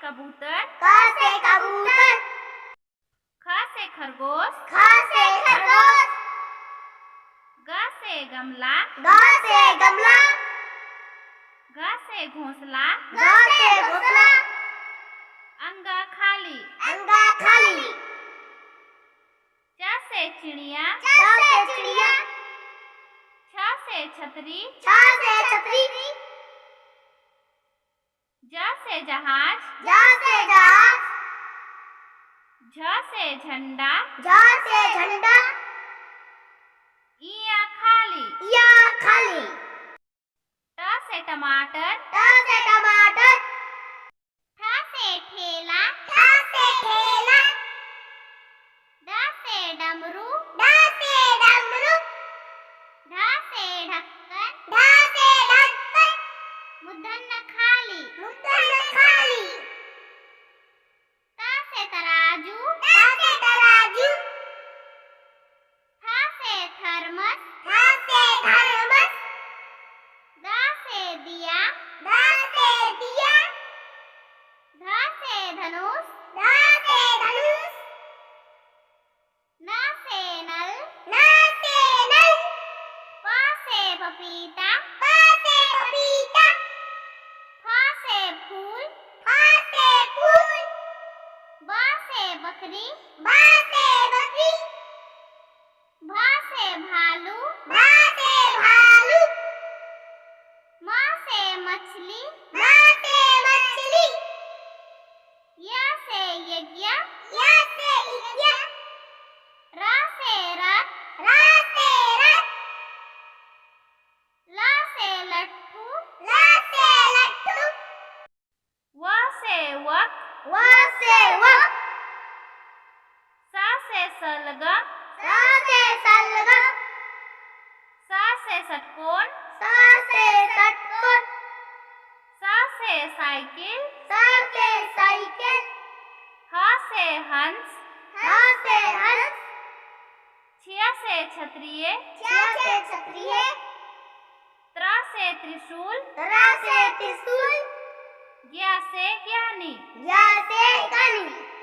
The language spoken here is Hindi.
कबूतर, क से कबूतर, ख से खरगोश, ख से खरगोश, ग से गमला, ग से गमला, घ से घोंसला, घ से घोंसला, अंगा खाली, अंगा खाली, च से चिड़िया, च से चिड़िया, छ से छतरी, छ से छतरी, ज से जहाज, ज से जहाज, झ से झंडा, झ से झंडा, इया खाली, या खाली, ट से टमाटर, ट से टमाटर, ठ से ठेला, ठ से ठेला, ड से डमरू, ड से डमरू, ढ से ढक्कन, ढ से ढक्कन, मूर्धन्य खाली, मूर्धन्य खाली, त से तराजू, त से तराजू, थ से थर्मस, थ से थर्मस, द से दिया, ध से दिया, ध से धनुष, ध से धनुष, न से नल, न से नल, प से पपीता, प से पपीता, फ से फूल, फ से फूल, ब से बकरी, ब से बकरी, भ से भालू, भ से भालू, म से मछली, म से मछली, य से यज्ञ, य से यज्ञ, र से रथ, र से रथ, ल से लट्ठू, ल से लट्ठू, व से वक, व से वक, स से सलगम, स से सलगम, स से षटकोण, स से षटकोण, स से साइकिल, स से साइकिल, ह से हंस, ह से हंस, छ से क्षत्रिय, छ से क्षत्रिय, त्र से त्रिशूल, त्र से त्रिशूल, ज्ञ से ज्ञानी। य से ज्ञानी।